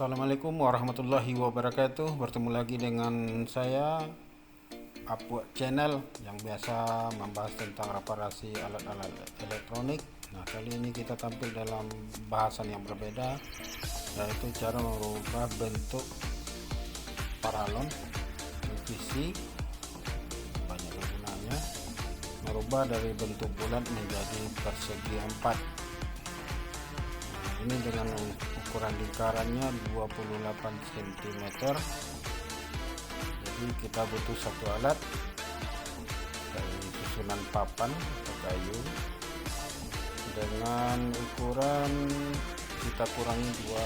Assalamualaikum warahmatullahi wabarakatuh. Bertemu lagi dengan saya Apu Channel yang biasa membahas tentang reparasi alat-alat elektronik. Nah, kali ini kita tampil dalam bahasan yang berbeda, yaitu cara merubah bentuk paralon PVC. Banyak gunanya, merubah dari bentuk bulat menjadi persegi 4. Ini dengan ukuran lingkarannya 28 cm. Jadi kita butuh satu alat dari susunan papan atau kayu dengan ukuran kita kurangi 2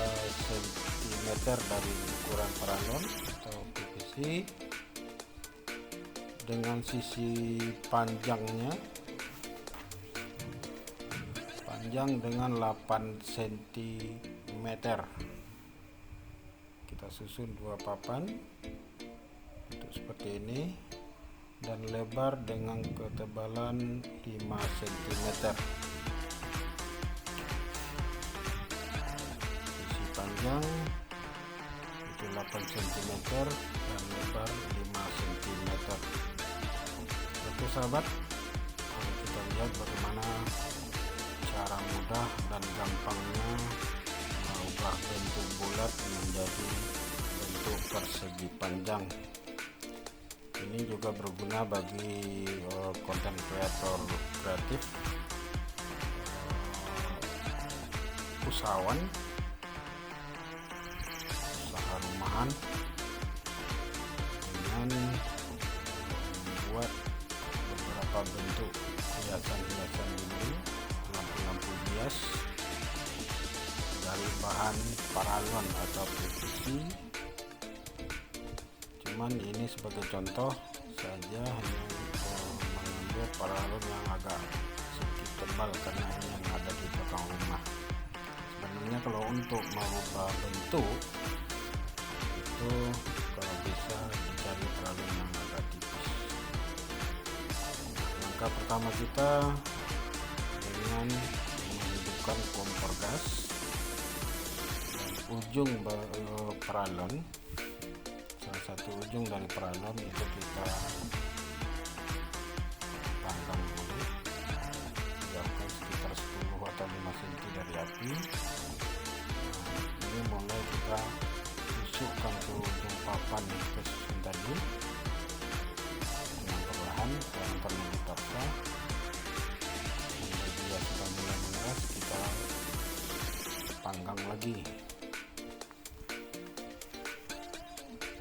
cm dari ukuran paralon atau PVC, dengan sisi panjang dengan 8 cm. Kita susun dua papan untuk seperti ini, dan lebar dengan ketebalan 5 cm. Sisi panjang itu 8 cm dan lebar 5 cm. Oke sahabat, kita lihat bagaimana cara mudah dan gampangnya merubah bentuk bulat menjadi bentuk persegi panjang. Ini juga berguna bagi konten kreator kreatif, usahawan, usaha rumahan, dengan membuat beberapa bentuk hiasan-hiasan ini, lampu-lampu hias dari bahan paralon atau PVC. Cuman ini sebagai contoh saja, hanya mengambil paralon yang agak sedikit tebal karena ini yang ada di belakang rumah. Sebenarnya kalau untuk merubah bentuk itu kalau bisa dicari paralon yang agak tipis. Langkah pertama kita dengan menghidupkan kompor gas, dan ujung paralon, salah satu ujung dari paralon itu kita panggang dulu, jauhkan sekitar 10 atau 5 cm dari api. Nah, ini mulai kita tusukkan ke ujung papan yang kita susun tadi dengan perlahan, jangan terlalu dipaksa. Bila sudah mulai mengeras, kita panggang lagi.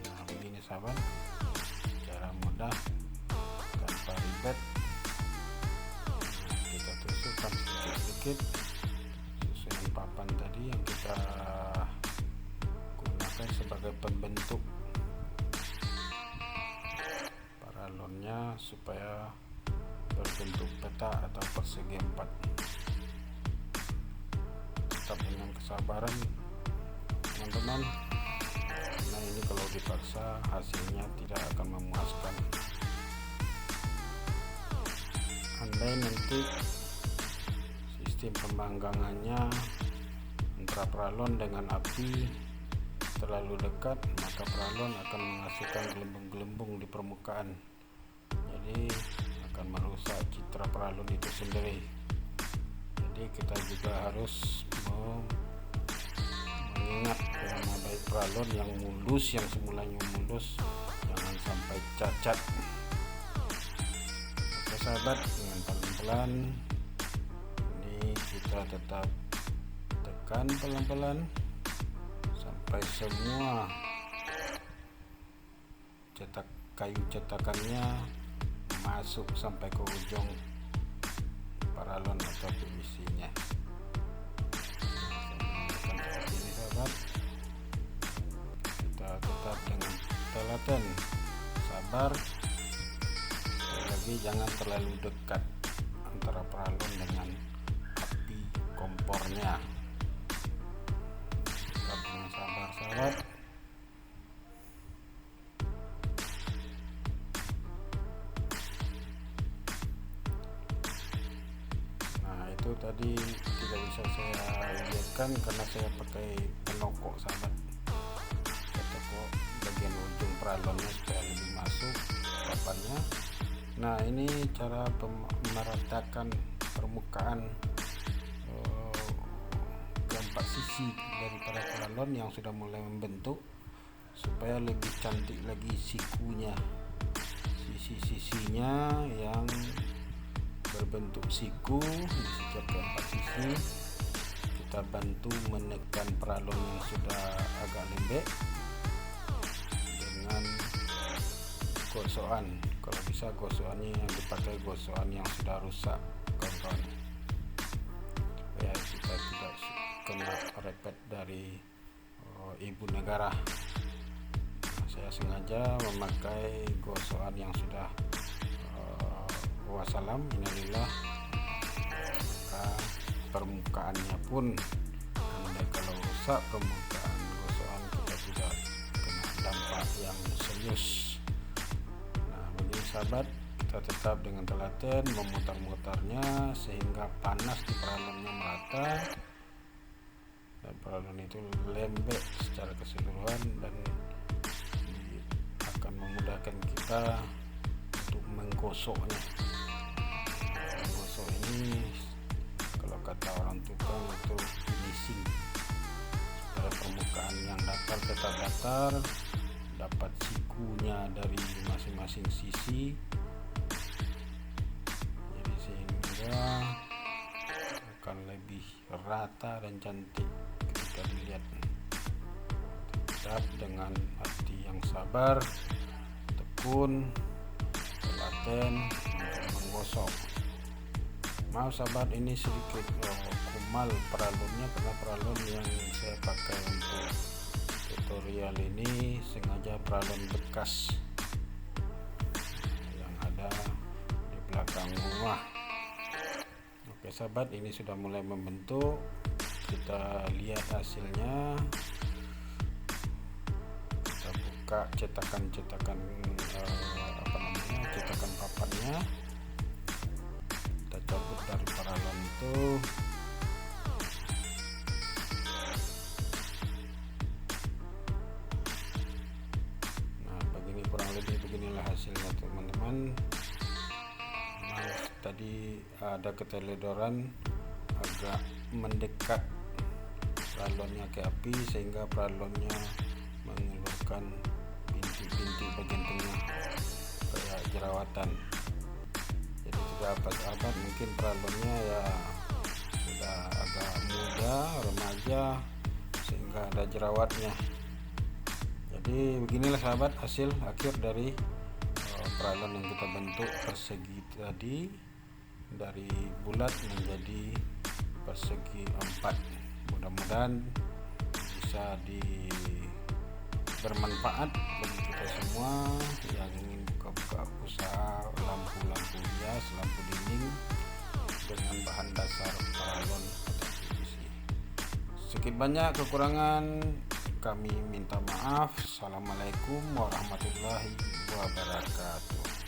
Nah, begini sahabat, cara mudah tanpa ribet. Kita tusukkan sedikit-sedikit susunan papan tadi yang kita gunakan sebagai pembentuk paralonnya supaya berbentuk peta atau persegi 4. Tetap dengan kesabaran teman-teman, karena ini kalau dipaksa hasilnya tidak akan memuaskan. Andai nanti sistem pemanggangannya antara paralon dengan api terlalu dekat, maka paralon akan menghasilkan gelembung-gelembung di permukaan, jadi akan merusak citra paralon itu sendiri. Jadi kita juga harus mengingat nama baik paralon yang mulus, yang semulanya mulus, jangan sampai cacat. Oke sahabat, dengan pelan-pelan ini kita tetap tekan pelan-pelan sampai semua kayu cetakannya masuk sampai ke ujung paralon atau PVC-nya. Seperti ini sahabat, kita tetap dengan telaten, sabar. Sekali lagi, jangan terlalu dekat antara paralon dengan api kompornya. Tetap dengan sabar sahabat. Itu tadi tidak bisa saya lihatkan karena saya pakai penokok sahabat. peralonnya supaya lebih masuk papannya. Nah, ini cara meratakan permukaan keempat sisi daripada peralon yang sudah mulai membentuk supaya lebih cantik lagi sikunya. Sisi-sisinya yang berbentuk siku di setiap keempat sisi kita bantu menekan peralon yang sudah agak lembek dengan gosokan. Kalau bisa gosokannya yang dipakai gosokan yang sudah rusak, kawan-kawan, supaya kita tidak kena repet dari ibu negara. Saya sengaja memakai gosokan yang sudah wassalam, innalillah. Maka permukaannya pun andai kalau rusak permukaan gosokan, kita tidak kena dampak yang serius. Nah, begini sahabat, kita tetap dengan telaten memutar-mutarnya sehingga panas di peralonnya merata dan peralon itu lembek secara keseluruhan, dan akan memudahkan kita untuk menggosoknya. Menggosok ini kalau kata orang tukang itu finishing, supaya permukaan yang datar tetap datar, dapat sikunya dari masing-masing sisi, jadi sehingga akan lebih rata dan cantik ketika dilihat. Tetap dengan hati yang sabar, tekun, telaten untuk menggosok. Maaf sahabat, ini sedikit kumal peralonnya karena peralon yang saya pakai untuk tutorial ini sengaja peralon bekas yang ada di belakang rumah. Oke sahabat, ini sudah mulai membentuk. Kita lihat hasilnya. Kita buka cetakan cetakan papannya. Kita cabut dari peralon itu. Nah, kurang lebih beginilah hasilnya teman-teman. Nah, tadi ada keteledoran agak mendekat peralonnya ke api sehingga peralonnya mengeluarkan bintik-bintik bagian tengah kayak jerawatan. Jadi tidak apa sahabat, mungkin peralonnya ya sudah agak muda, remaja, sehingga ada jerawatnya. Jadi beginilah sahabat hasil akhir dari peralon yang kita bentuk persegi tadi, dari bulat menjadi persegi 4. Mudah-mudahan bisa bermanfaat bagi kita semua yang ingin buka-buka usaha lampu-lampu hias, lampu dinding dengan bahan dasar paralon atau PVC. Sedikit banyak kekurangan kami minta maaf. Assalamualaikum warahmatullahi wabarakatuh.